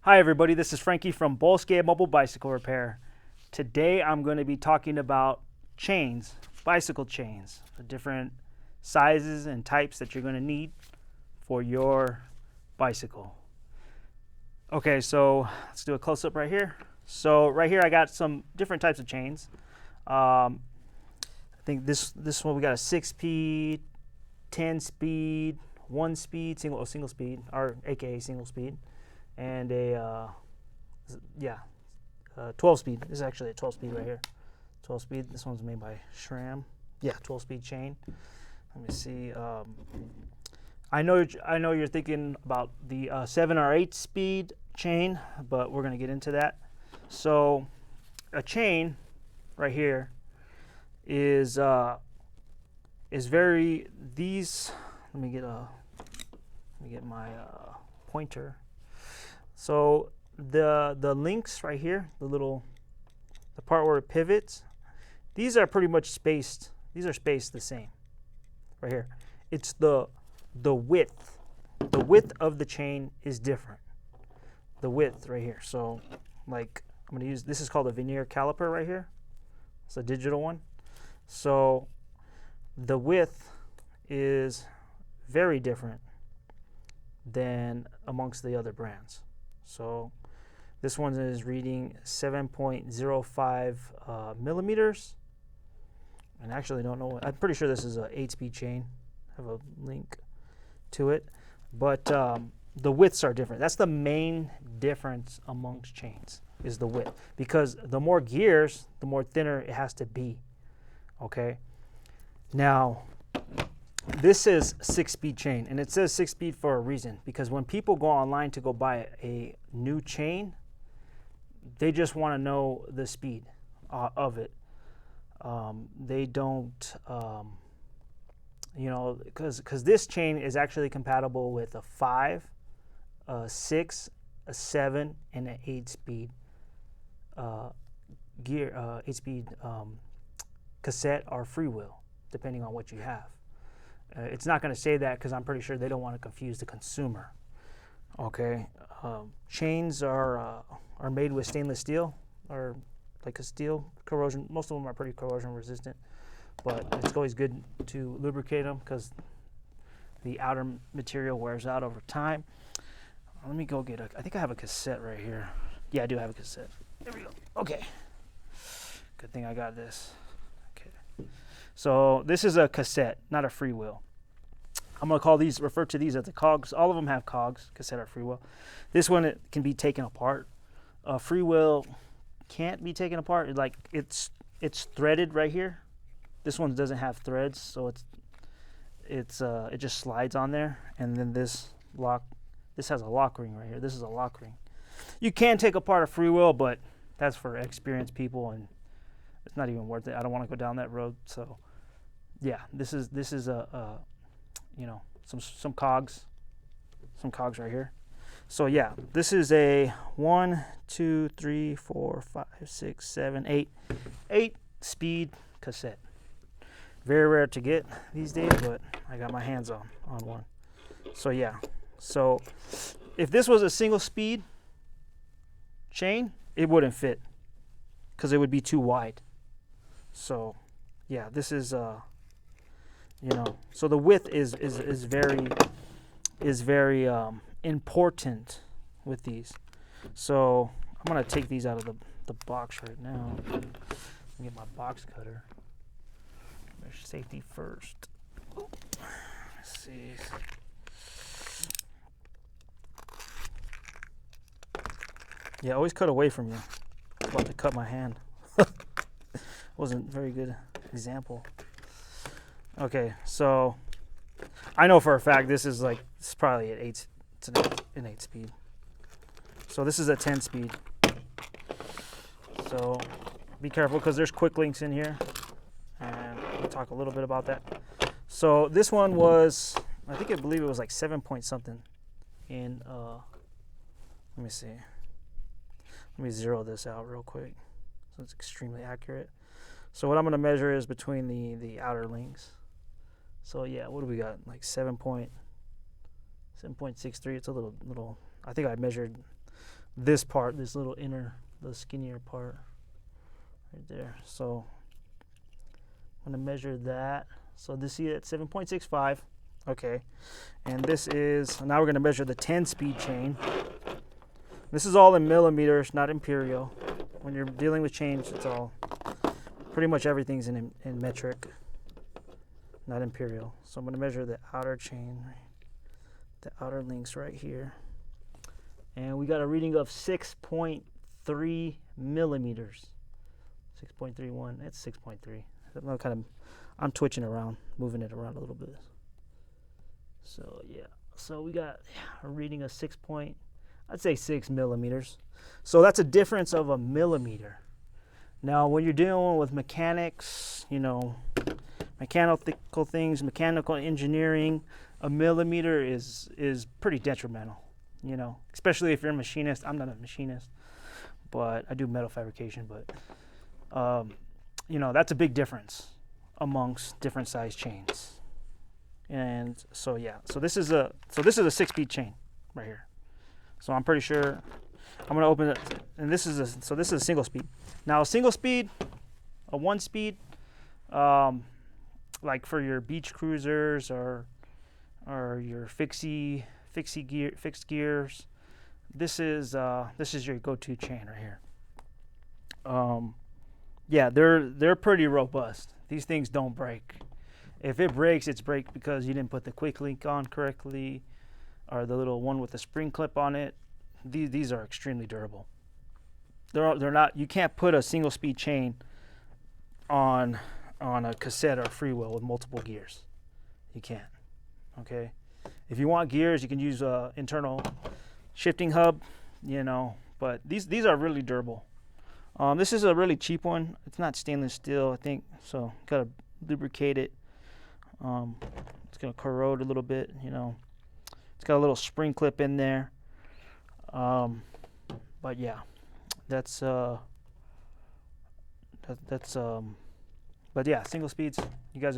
Hi everybody, this is Frankie from Bosque Mobile Bicycle Repair. Today I'm going to be talking about chains, bicycle chains, the different sizes and types that you're going to need for your bicycle. Okay, so let's do a close-up right here. So right here I got some different types of chains. I think this one we got a 6-speed, 10-speed, 1-speed, single speed, or aka single speed, and a 12-speed. This is actually a 12-speed right here. 12-speed. This one's made by SRAM. Yeah, 12-speed chain. Let me see. I know you're thinking about the 7 or 8-speed chain, but we're gonna get into that. So a chain right here is very these. Let me get my pointer. So the links right here, the part where it pivots, these are pretty much spaced. These are spaced the same. Right here, it's the width. The width of the chain is different. The width right here. So, like I'm gonna use this is called a vernier caliper right here. It's a digital one. So the width is very different than amongst the other brands. So this one is reading 7.05 millimeters. And actually don't know. I'm pretty sure this is an 8-speed chain. I have a link to it. But the widths are different. That's the main difference amongst chains, is the width. Because the more gears, the more thinner it has to be. Okay? Now, this is 6-speed chain, and it says 6-speed for a reason, because when people go online to go buy a new chain, they just want to know the speed of it. They don't, because this chain is actually compatible with a 5, a 6, a 7, and an 8-speed gear, 8-speed cassette or freewheel, depending on what you have. It's not going to say that because I'm pretty sure they don't want to confuse the consumer. Okay, chains are made with stainless steel, or like a steel corrosion. Most of them are pretty corrosion resistant, but it's always good to lubricate them because the outer material wears out over time. Let me go get I think I have a cassette right here. Yeah, I do have a cassette. There we go. Okay, good thing I got this. So this is a cassette, not a freewheel. I'm going to refer to these as the cogs. All of them have cogs, cassette or freewheel. This one, it can be taken apart. Freewheel can't be taken apart. It's threaded right here. This one doesn't have threads, so it just slides on there. And then this has a lock ring right here. This is a lock ring. You can take apart a freewheel, but that's for experienced people, and it's not even worth it. I don't want to go down that road. So yeah, this is some cogs right here. So yeah, this is a 1, 2, 3, 4, 5, 6, 7, 8 speed cassette. Very rare to get these days, but I got my hands on one. So yeah, so if this was a single speed chain, it wouldn't fit because it would be too wide. So yeah, this is so the width is very important with these. So I'm gonna take these out of the box right now. Get my box cutter. There's safety first. Let's see. Yeah, always cut away from you. I'm about to cut my hand. Wasn't a very good example. Okay, so I know for a fact this is probably an 8-speed. So this is a 10-speed. So be careful because there's quick links in here, and we'll talk a little bit about that. So this one was, I believe it was like 7 point something in let me see. Let me zero this out real quick so it's extremely accurate. So what I'm going to measure is between the outer links. So yeah, what do we got? Like 7.63. It's a little. I think I measured this part, this little inner, the skinnier part right there. So I'm gonna measure that. So this is at 7.65. Okay, and this is, now we're gonna measure the 10-speed chain. This is all in millimeters, not imperial. When you're dealing with chains, it's all, pretty much everything's in metric, not imperial. So I'm gonna measure the outer chain, the outer links right here. And we got a reading of 6.3 millimeters. 6.31, it's 6.3. I'm twitching around, moving it around a little bit. So yeah, so we got a reading of I'd say 6 millimeters. So that's a difference of a millimeter. Now, when you're dealing with mechanics, you know, mechanical things, mechanical engineering, a millimeter is pretty detrimental, you know, especially if you're a machinist. I'm not a machinist, but I do metal fabrication, but you know, that's a big difference amongst different size chains. And so yeah, so this is a 6-speed chain right here. So I'm pretty sure I'm gonna open it, and this is a single speed. Now a single speed, a 1-speed, like for your beach cruisers or your fixed gears, this is your go-to chain right here. Yeah, they're pretty robust. These things don't break. If it breaks, it's break because you didn't put the quick link on correctly, or the little one with the spring clip on it. These are extremely durable. They're not. You can't put a single speed chain on a cassette or freewheel with multiple gears. You can't. Okay. If you want gears, you can use a internal shifting hub. You know, but these are really durable. This is a really cheap one. It's not stainless steel, I think. So gotta lubricate it. It's gonna corrode a little bit. You know, it's got a little spring clip in there. But yeah, that's but yeah, single speeds. You guys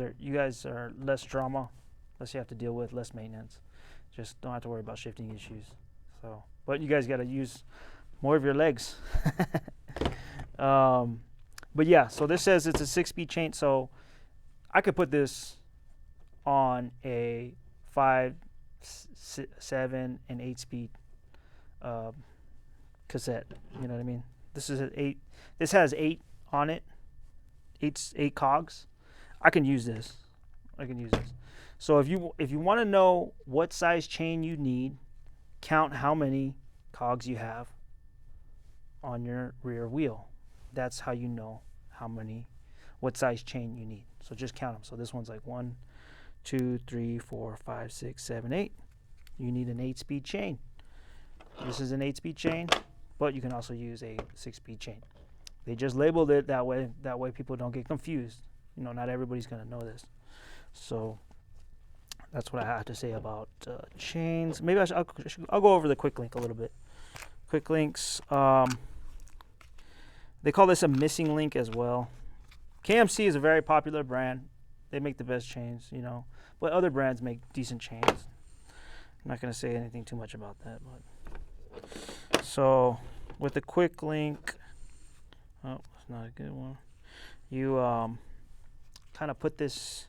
are less drama, less you have to deal with, less maintenance. Just don't have to worry about shifting issues. So, but you guys got to use more of your legs. But yeah, so this says it's a 6-speed chain. So I could put this on a 5, 7, and 8-speed cassette. You know what I mean? This is an 8. This has 8 on it. 8 cogs. I can use this. So if you want to know what size chain you need, count how many cogs you have on your rear wheel. That's how you know what size chain you need. So just count them. So this one's like 1, 2, 3, 4, 5, 6, 7, 8. You need an 8-speed chain. This is an 8-speed chain, but you can also use a 6-speed chain. They just labeled it that way. That way people don't get confused. You know, not everybody's gonna know this. So that's what I have to say about chains. Maybe I'll go over the quick link a little bit. Quick links. They call this a missing link as well. KMC is a very popular brand. They make the best chains, you know, but other brands make decent chains. I'm not gonna say anything too much about that, but so with the quick link, oh, it's not a good one. You kind of put this.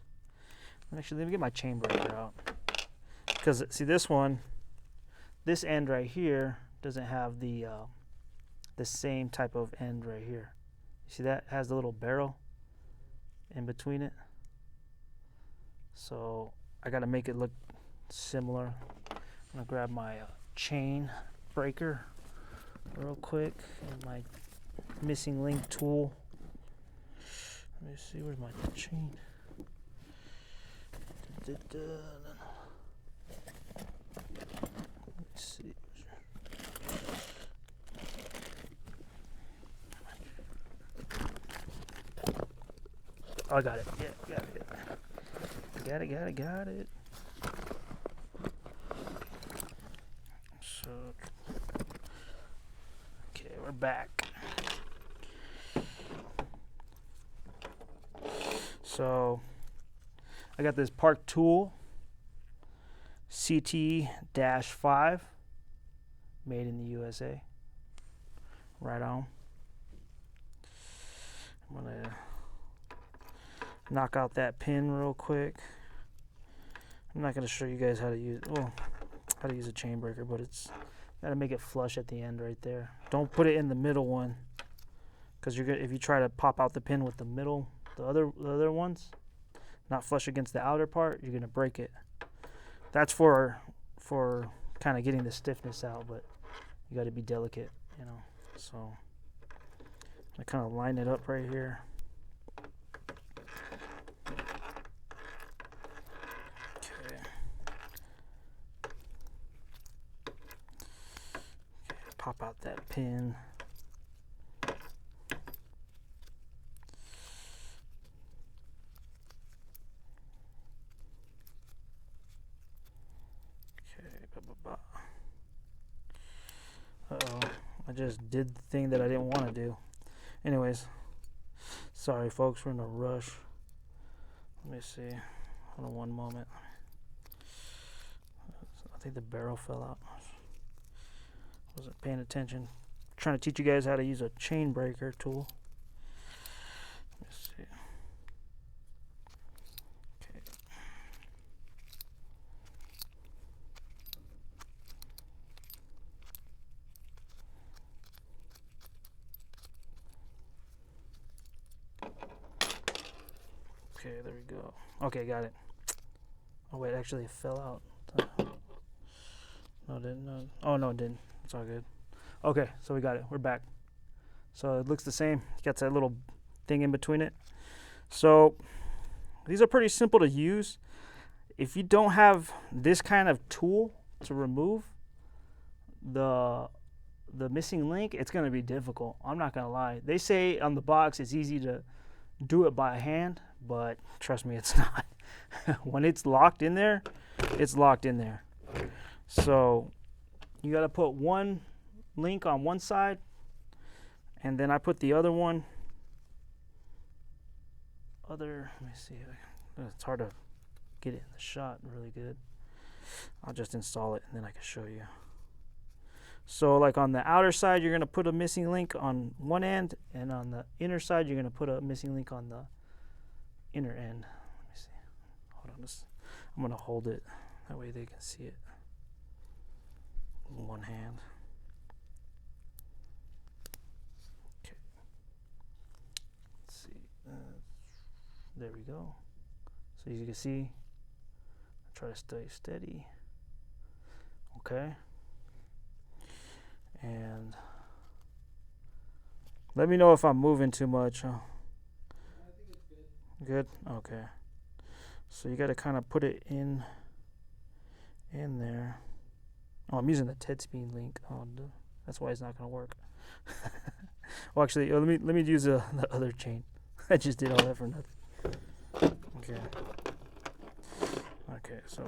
Actually, let me get my chain breaker out, because see this one, this end right here doesn't have the same type of end right here. You see that? It has the little barrel in between it. So I got to make it look similar. I'm gonna grab my chain breaker real quick and my missing link tool. Let me see, where's my chain? Let's see. Oh, I got it. Yeah, got it. So, okay, we're back. So, I got this Park Tool CT-5 made in the USA. Right on. I'm gonna knock out that pin real quick. I'm not gonna show you guys how to use a chain breaker, but it's gotta make it flush at the end right there. Don't put it in the middle one, because if you try to pop out the pin with the other ones, not flush against the outer part, you're gonna break it. That's for kind of getting the stiffness out, but you got to be delicate, you know. So I kind of line it up right here. Okay. Pop out that pin. Uh-oh, I just did the thing that I didn't want to do. Anyways, sorry folks, we're in a rush. Let me see. Hold on one moment. I think the barrel fell out. Wasn't paying attention. Trying to teach you guys how to use a chain breaker tool. Let me see. Okay. Okay, there we go. Okay, got it. Oh wait, actually it fell out. No, it didn't. No. Oh no, it didn't. It's all good. Okay, so we got it. We're back. So it looks the same. It got that little thing in between it. So these are pretty simple to use. If you don't have this kind of tool to remove the missing link, it's going to be difficult. I'm not going to lie. They say on the box it's easy to do it by hand, but trust me, it's not. When it's locked in there, it's locked in there. So you got to put one link on one side, and then I put the other one. Let me see. It's hard to get it in the shot really good. I'll just install it and then I can show you. So like on the outer side, you're going to put a missing link on one end, and on the inner side, you're going to put a missing link on the inner end. Let me see. Hold on. I'm going to hold it. That way they can see it in one hand. Okay. Let's see. There we go. So you can see, try to stay steady. Okay. And let me know if I'm moving too much. I think it's good. Good? Okay. So you got to kind of put it in there. Oh, I'm using the 10-speed link. Oh, that's why it's not going to work. Well, actually, let me use the other chain. I just did all that for nothing. Okay. Okay, so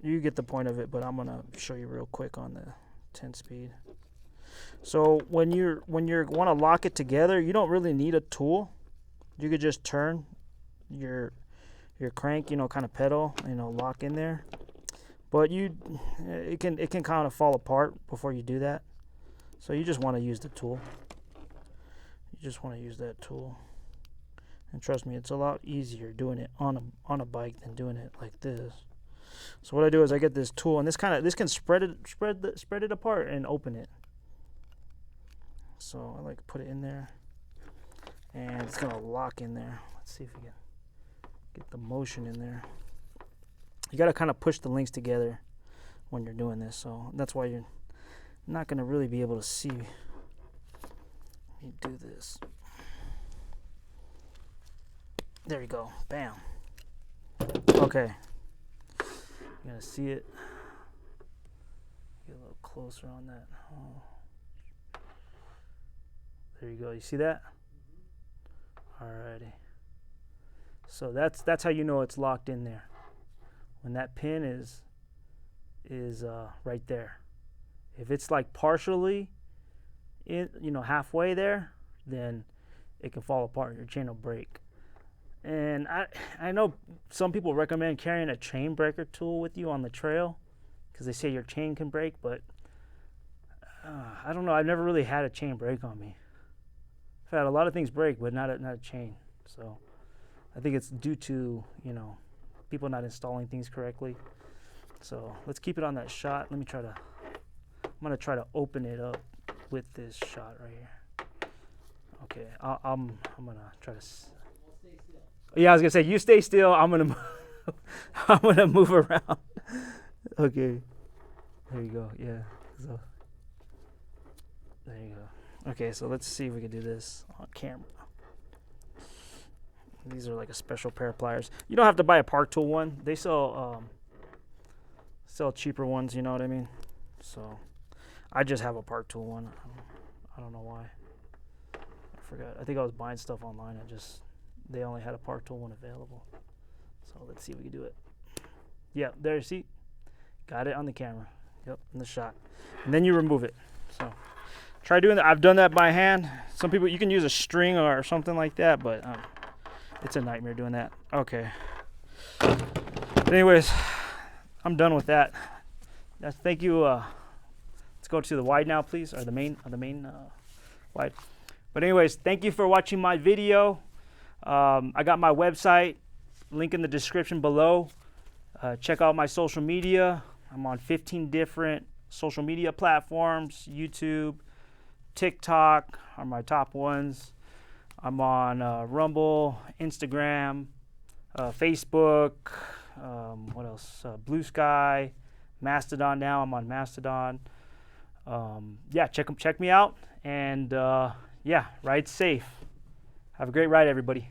you get the point of it, but I'm going to show you real quick on the 10-speed. So when you want to lock it together, you don't really need a tool. You could just turn your crank, kind of pedal, lock in there. But it can kind of fall apart before you do that. So you just want to use the tool. You just want to use that tool. And trust me, it's a lot easier doing it on a bike than doing it like this. So what I do is I get this tool, and this can spread it apart and open it. So I like put it in there, and it's gonna lock in there. Let's see if we can get the motion in there. You gotta kind of push the links together when you're doing this, so that's why you're not gonna really be able to see. Let me do this. There you go. Bam. Okay. You're gonna see it. Get a little closer on that. Oh. There you go. You see that? Alrighty. So that's how you know it's locked in there. When that pin is right there. If it's like partially in, halfway there, then it can fall apart. Your chain will break. And I know some people recommend carrying a chain breaker tool with you on the trail because they say your chain can break, but I don't know. I've never really had a chain break on me. I've had a lot of things break, but not a chain. So I think it's due to, you know, people not installing things correctly. So let's keep it on that shot. I'm gonna try to open it up with this shot right here. Okay, I'm gonna try to. Yeah, I was gonna say, you stay still. I'm gonna I'm gonna move around. Okay, there you go. Yeah, so there you go. Okay, so let's see if we can do this on camera. These are like a special pair of pliers. You don't have to buy a Park Tool one. They sell cheaper ones. You know what I mean? So I just have a Park Tool one. I don't know why. I forgot. I think I was buying stuff online. They only had a Park Tool one available. So let's see if we can do it. Yeah, there. See, got it on the camera. Yep, in the shot. And then you remove it. So try doing that. I've done that by hand. Some people, you can use a string or something like that, but it's a nightmare doing that. Okay. But anyways, I'm done with that. Thank you. Let's go to the wide now, please, or the main wide. But anyways, thank you for watching my video. I got my website, link in the description below. Check out my social media. I'm on 15 different social media platforms. YouTube, TikTok are my top ones. I'm on Rumble, Instagram, Facebook, what else? Blue Sky, Mastodon now. I'm on Mastodon. Yeah, check me out. And yeah, ride safe. Have a great ride, everybody.